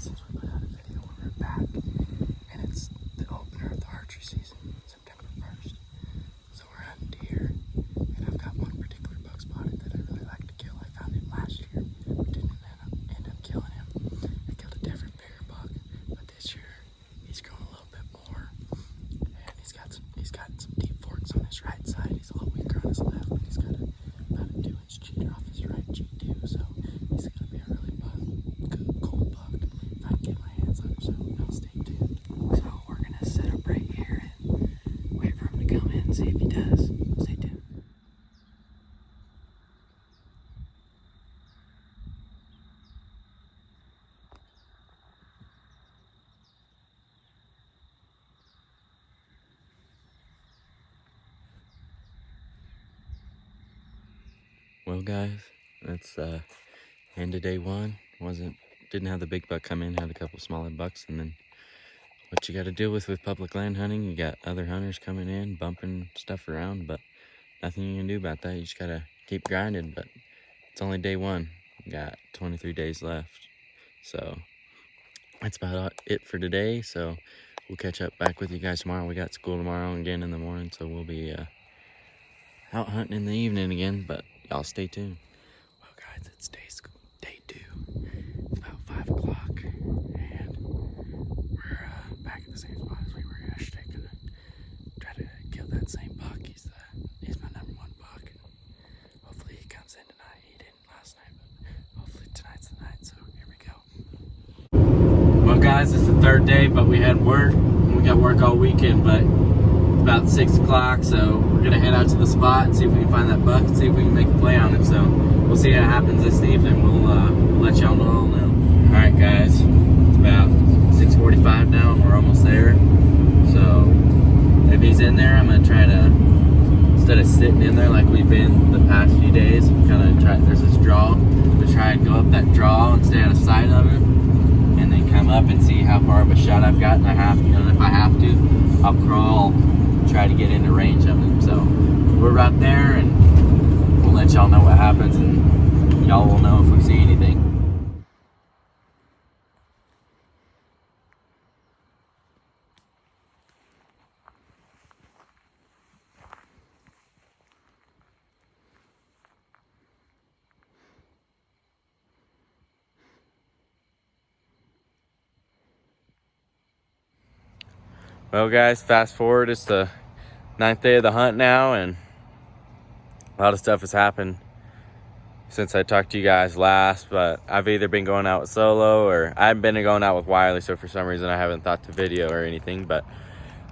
since we put out a video when we're back, and it's the opener of the archery season, September 1st. So we're hunting deer, and I've got one particular buck spotted that I really like to kill. I found him last year, but didn't end up killing him. I killed a different bigger buck, but this year he's grown a little bit more, and he's got some deep forks on his right side. He's all weaker on his left, but he's got about a 2-inch cheater off his right cheek too. So he's gonna be a really good, cool buck if I can get my hands on him. So y'all stay tuned. So we're gonna set up right here and wait for him to come in and see if he does. Stay tuned. Well, guys, that's end of day one. Didn't have the big buck come in, had a couple smaller bucks, and then what you got to deal with public land hunting, you got other hunters coming in, bumping stuff around, but nothing you can do about that. You just got to keep grinding, but it's only day one. We got 23 days left. So that's about it for today. So we'll catch up back with you guys tomorrow. We got school tomorrow again in the morning, so we'll be out hunting in the evening again, but y'all stay tuned. Well, guys, it's day 2. It's about 5 o'clock, and we're back at the same spot as we were yesterday. Gonna try to kill that same buck. He's my number 1 buck. And hopefully he comes in tonight. He didn't last night, but hopefully tonight's the night. So here we go. Well, guys, it's the 3rd day, but we had work. We got work all weekend, but it's about 6 o'clock, so we're gonna head out to the spot and see if we can find that buck and see if we can make a play on him. So we'll see how it happens this evening. We'll let y'all know. All right, guys, it's about 6:45 now, and we're almost there. So if he's in there, I'm gonna try to, instead of sitting in there like we've been the past few days, kind of try. There's this draw. We try and go up that draw and stay out of sight of him, and then come up and see how far of a shot I've got. And if I have to, I'll crawl, try to get into range of him. So we're right there, and we'll let y'all know what happens, and y'all will know if we see anything. Well, guys, fast forward, it's the 9th day of the hunt now, and a lot of stuff has happened since I talked to you guys last, but I've either been going out with Solo, or I've been going out with Wiley, so for some reason I haven't thought to video or anything, but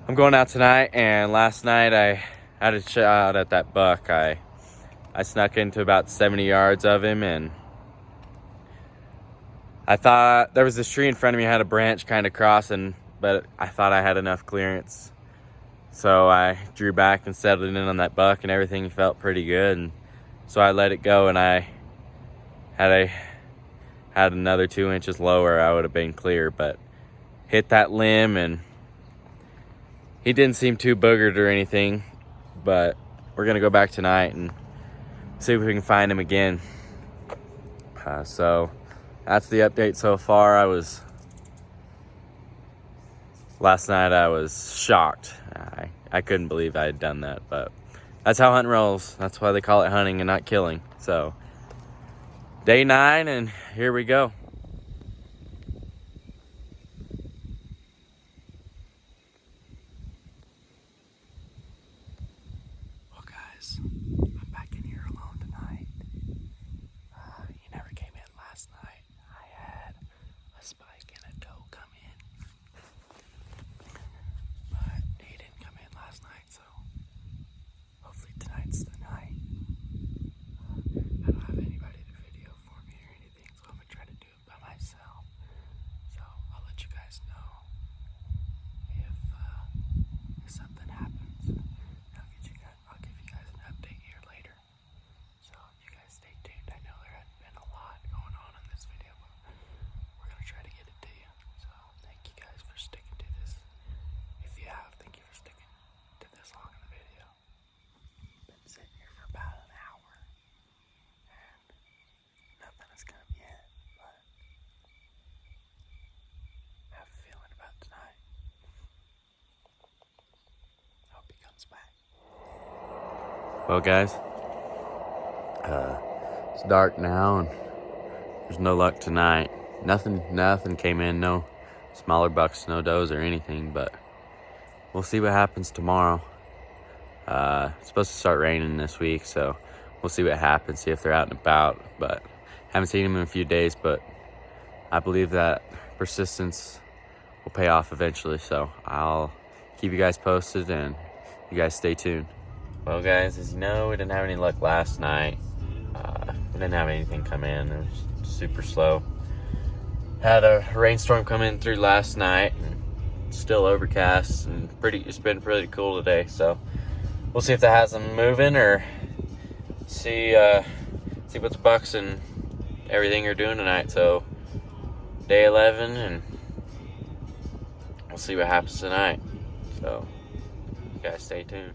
I'm going out tonight. And last night I had a shot at that buck. I snuck into about 70 yards of him, and I thought there was this tree in front of me, had a branch kind of crossing, but I thought I had enough clearance. So I drew back and settled in on that buck, and everything felt pretty good. And so I let it go, and I had another 2 inches lower, I would have been clear, but hit that limb, and he didn't seem too boogered or anything. But we're gonna go back tonight and see if we can find him again. So that's the update so far. Last night I was shocked. I couldn't believe I had done that, but that's how hunting rolls. That's why they call it hunting and not killing. So day 9, and here we go. Well, guys, I'm back in here alone tonight. He never came in last night. I had a spike and a doe come in, but he didn't come in last night, so hopefully tonight's the night. I don't have anybody to video for me or anything, so I'm gonna try to do it by myself. So I'll let you guys know if something happens. I'll give you guys an update here later. So you guys stay tuned. I know there hasn't been a lot going on in this video, but we're gonna try to get it to you. So thank you guys for sticking to this. If you have, thank you for sticking to this long in the video. Been sitting here for about an hour, and nothing has come yet, but Well, guys, it's dark now and there's no luck tonight. Nothing came in, no smaller bucks, no does or anything, but we'll see what happens tomorrow. It's supposed to start raining this week, so we'll see what happens, see if they're out and about, but haven't seen them in a few days, but I believe that persistence will pay off eventually, so I'll keep you guys posted and you guys stay tuned. Well, guys, as you know, we didn't have any luck last night. We didn't have anything come in. It was super slow. Had a rainstorm come in through last night, and still overcast, and it's been pretty cool today, so we'll see if that has them moving, or see what the bucks and everything are doing tonight. So day 11, and we'll see what happens tonight. So you guys stay tuned.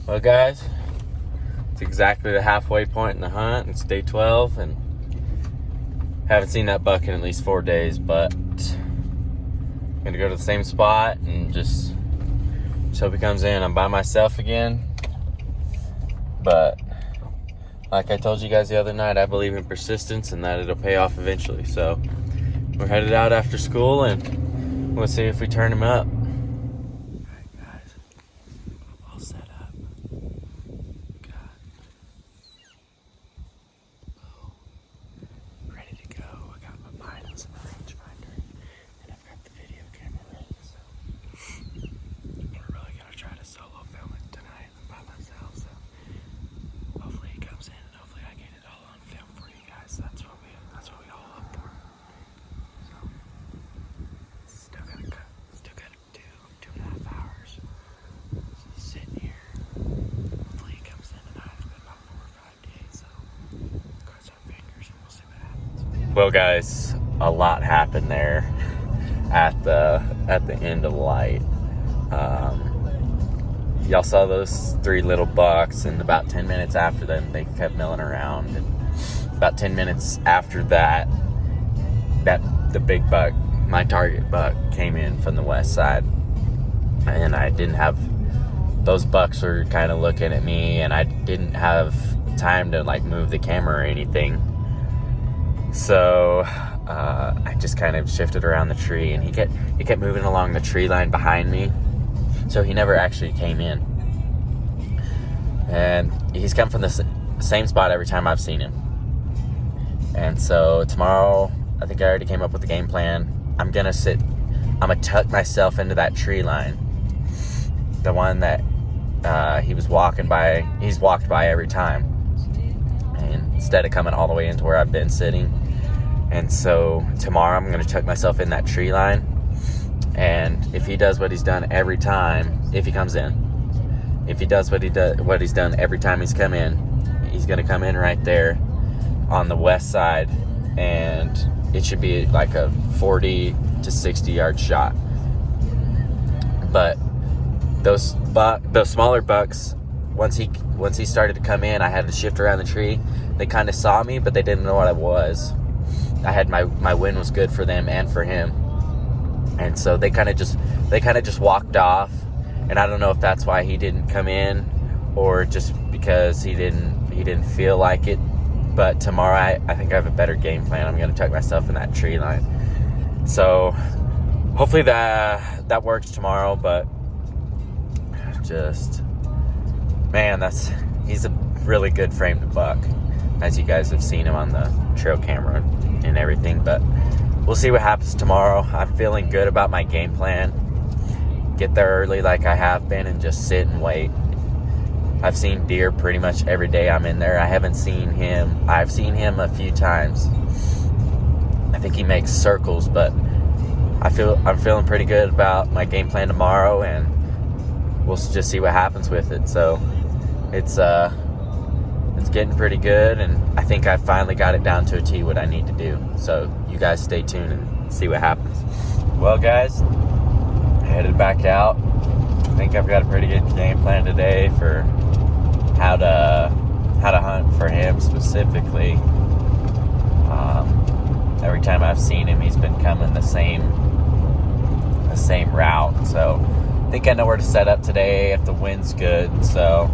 Well, guys, it's exactly the halfway point in the hunt. It's day 12, and haven't seen that buck in at least 4 days, but I'm gonna go to the same spot and just hope he comes in. I'm by myself again, but like I told you guys the other night, I believe in persistence and that it'll pay off eventually. So we're headed out after school, and we'll see if we turn him up. Well, guys, a lot happened there at the end of the light. Y'all saw those 3 little bucks, and about 10 minutes after them, they kept milling around. And about 10 minutes after that, the big buck, my target buck, came in from the west side, and I didn't have. Those bucks were kind of looking at me, and I didn't have time to move the camera or anything. So I just kind of shifted around the tree, and he kept moving along the tree line behind me. So he never actually came in. And he's come from the same spot every time I've seen him. And so tomorrow, I think I already came up with the game plan. I'm gonna tuck myself into that tree line. The one that he's walked by every time. And instead of coming all the way into where I've been sitting. And so tomorrow I'm going to tuck myself in that tree line, and if he does what he's done every time, if he comes in, if he does what he's done every time he's come in, he's going to come in right there on the west side, and it should be like a 40 to 60 yard shot. But those smaller bucks, once he started to come in, I had to shift around the tree. They kind of saw me, but they didn't know what I was. I had my wind was good for them and for him, and so they kind of just walked off. And I don't know if that's why he didn't come in, or just because he didn't feel like it. But tomorrow I think I have a better game plan. I'm gonna tuck myself in that tree line. So hopefully that works tomorrow. But just, man, he's a really good framed buck, as you guys have seen him on the trail camera and everything. But we'll see what happens tomorrow. I'm feeling good about my game plan. Get there early like I have been, and just sit and wait. I've seen deer pretty much every day I'm in there. I've seen him a few times. I think he makes circles, but I'm feeling pretty good about my game plan tomorrow, and we'll just see what happens with it. So it's getting pretty good, and I think I finally got it down to a T what I need to do. So you guys stay tuned and see what happens. Well, guys, headed back out. I think I've got a pretty good game plan today for how to hunt for him specifically. Every time I've seen him, he's been coming the same route. So I think I know where to set up today if the wind's good. So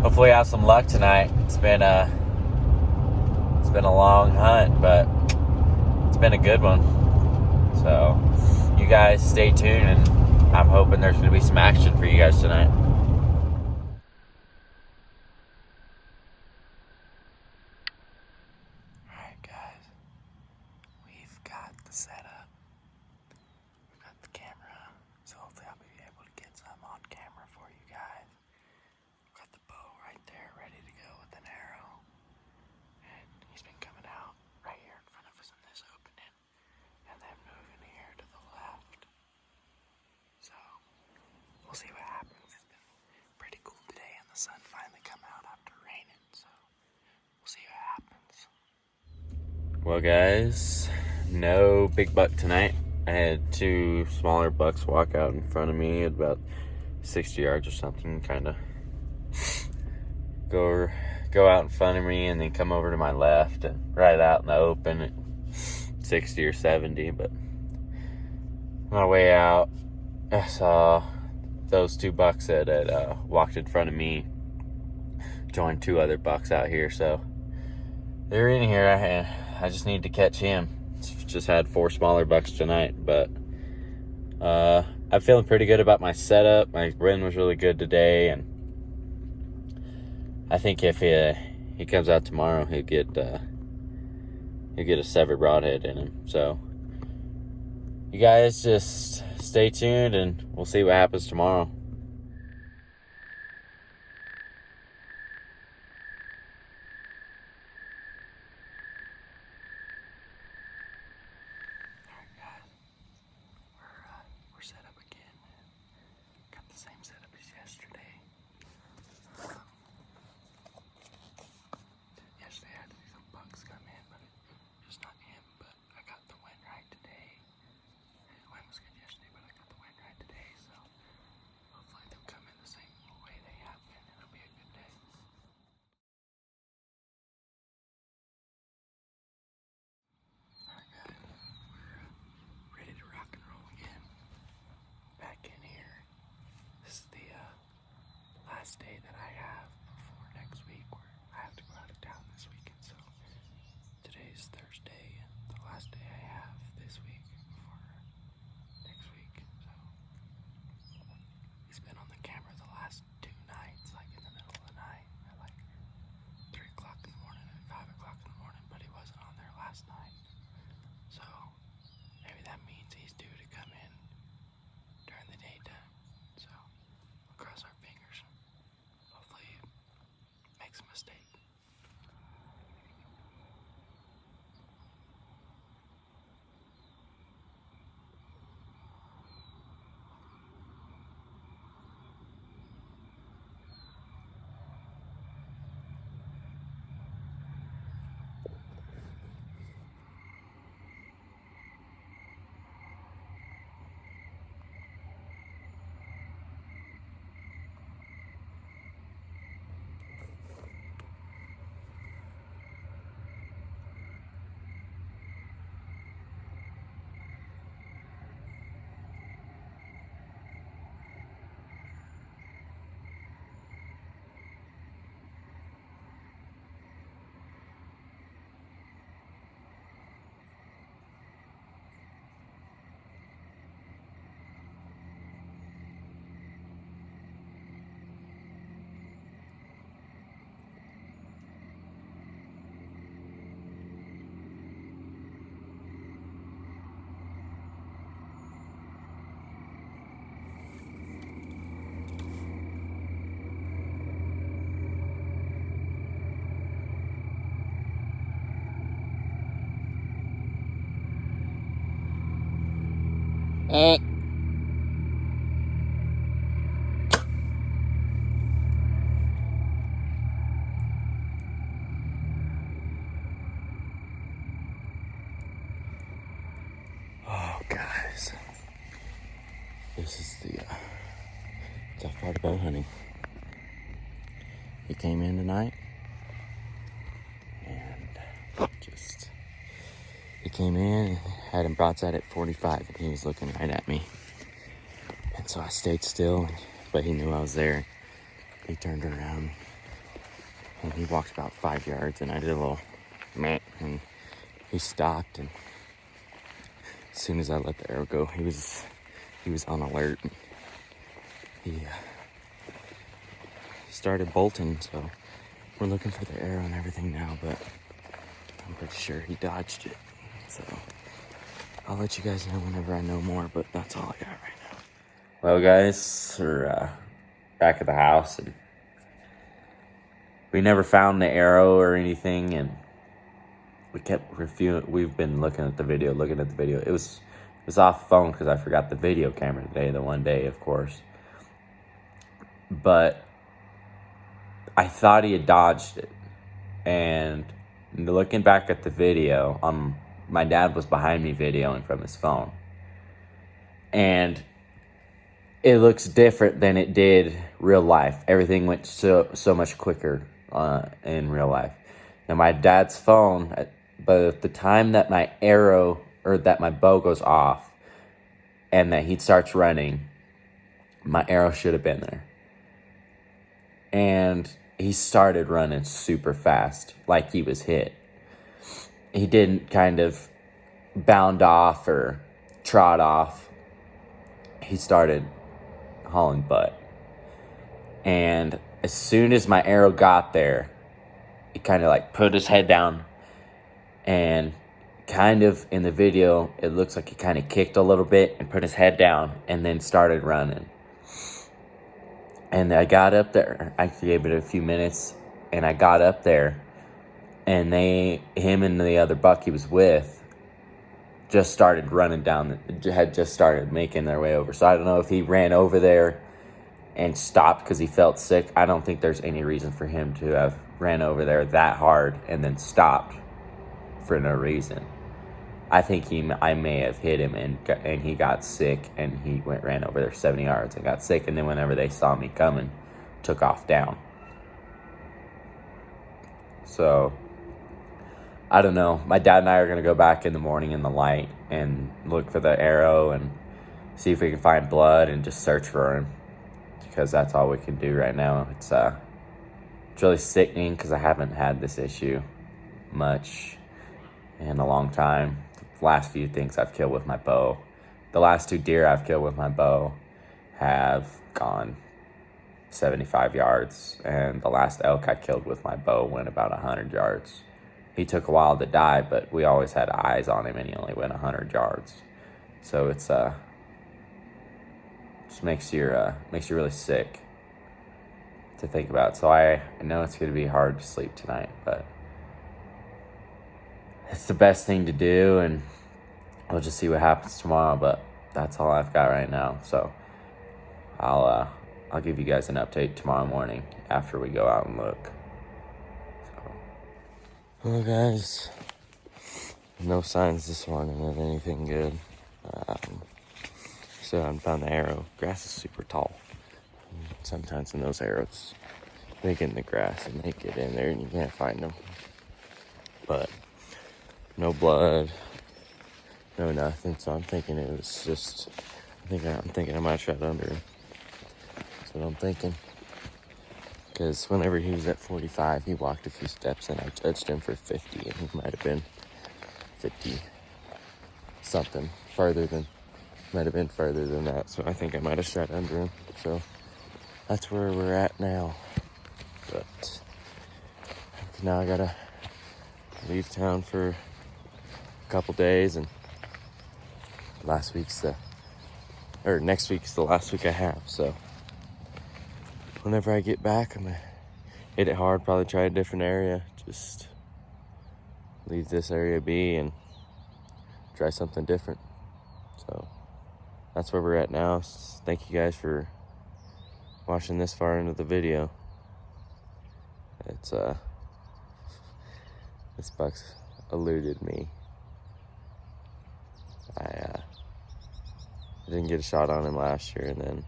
hopefully I have some luck tonight. It's been a long hunt, but it's been a good one. So you guys stay tuned, and I'm hoping there's going to be some action for you guys tonight. Alright guys, we've got the setup. We've got the camera, so hopefully I'll be able to get some on camera for you guys. We've got the bow right there ready to go with an arrow. And he's been coming out right here in front of us in this opening, and then moving here to the left. So we'll see what happens. It's been pretty cool today, and the sun finally come out after raining, so we'll see what happens. Well, guys, no big buck tonight. I had two smaller bucks walk out in front of me at about 60 yards or something, kind of go out in front of me and then come over to my left and right out in the open at 60 or 70. But on my way out, I saw those two bucks that had walked in front of me join two other bucks out here. So they're in here. I just need to catch him. Just had four smaller bucks tonight, but I'm feeling pretty good about my setup. My wind was really good today, and I think if he comes out tomorrow, he'll get a severed broadhead in him. So you guys just stay tuned, and we'll see what happens tomorrow. We're set up again. Got the same setup as yesterday. Yesterday I had to see some bucks come in, but just not him. But I got the wind right today. The wind was good yesterday, but I got the wind right today. So hopefully they'll come in the same way they have been, and it'll be a good day. Alright guys, we're ready to rock and roll again. Back in here. This is the last day that I have before next week, where I have to go out of town this weekend. So today's Thursday, and the last day I have this week before next week. So he's been on the camera the last two nights, like in the middle of the night, at like 3 o'clock in the morning and 5 o'clock in the morning, but he wasn't on there last night. So maybe that means he's due to come in during the daytime. So we'll cross our fingers. Hopefully he makes a mistake. Eh. Oh, guys. This is the tough part of bow hunting. He came in tonight, and he came in and had him broadside at 45, and he was looking right at me. And so I stayed still, but he knew I was there. He turned around, and he walked about 5 yards, and I did a little meh, and he stopped, and as soon as I let the arrow go, he was on alert. He started bolting, so we're looking for the arrow and everything now, but I'm pretty sure he dodged it. So I'll let you guys know whenever I know more, but that's all I got right now. Well, guys, we're back at the house, and we never found the arrow or anything, and we've been looking at the video. It was off the phone because I forgot the video camera today, the one day, of course. But I thought he had dodged it. And looking back at the video, my dad was behind me videoing from his phone. And it looks different than it did real life. Everything went so much quicker in real life. Now, my dad's phone, but at the time that my bow goes off and that he starts running, my arrow should have been there. And he started running super fast, like he was hit. He didn't kind of bound off or trot off. He started hauling butt. And as soon as my arrow got there, he kind of like put his head down, and kind of in the video, it looks like he kind of kicked a little bit and put his head down and then started running. And I got up there. I gave it a few minutes, and I got up there, and him and the other buck he was with just started running down, had just started making their way over. So I don't know if he ran over there and stopped because he felt sick. I don't think there's any reason for him to have ran over there that hard and then stopped for no reason. I think I may have hit him, and he got sick, and he ran over there 70 yards and got sick, and then whenever they saw me coming, took off down. So I don't know. My dad and I are going to go back in the morning in the light and look for the arrow and see if we can find blood and just search for him, because that's all we can do right now. It's really sickening because I haven't had this issue much in a long time. The last few things I've killed with my bow, the last 2 deer I've killed with my bow have gone 75 yards, and the last elk I killed with my bow went about 100 yards. He took a while to die, but we always had eyes on him, and he only went 100 yards. So it's just makes you really sick to think about. So I know it's going to be hard to sleep tonight, but it's the best thing to do, and we'll just see what happens tomorrow. But that's all I've got right now. So I'll give you guys an update tomorrow morning after we go out and look. So. Well, guys, no signs this morning of anything good. So I haven't found the arrow. Grass is super tall. Sometimes when those arrows, they get in the grass and they get in there and you can't find them. But no blood, no nothing. So I'm thinking it was just, I'm thinking I might shot under him. That's what I'm thinking. Because whenever he was at 45, he walked a few steps and I judged him for 50, and he might have been 50 something might have been further than that. So I think I might have shot under him. So that's where we're at now. But now I gotta leave town for a couple days, and next week's the last week I have. So whenever I get back, I'm gonna hit it hard, probably try a different area, just leave this area be and try something different. So that's where we're at now. Thank you guys for watching this far into the video. It's this buck's eluded me. I didn't get a shot on him last year, and then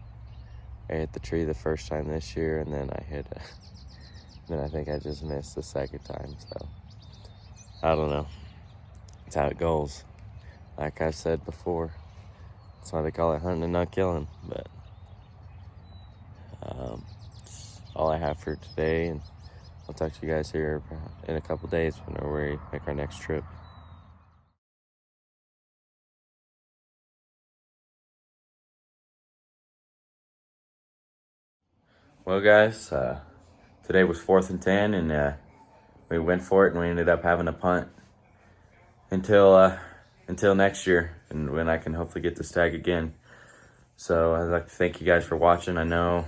I hit the tree the first time this year, and then then I think I just missed the second time. So I don't know. It's how it goes. Like I said before, that's why they call it hunting and not killing. But all I have for today, and I'll talk to you guys here in a couple days whenever we make our next trip. Well, guys, today was 4th and 10, and we went for it, and we ended up having a punt until next year, and when I can hopefully get this tag again. So I'd like to thank you guys for watching. I know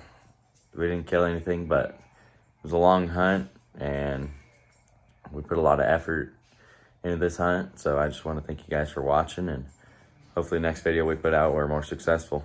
we didn't kill anything, but it was a long hunt, and we put a lot of effort into this hunt. So I just want to thank you guys for watching, and hopefully next video we put out we're more successful.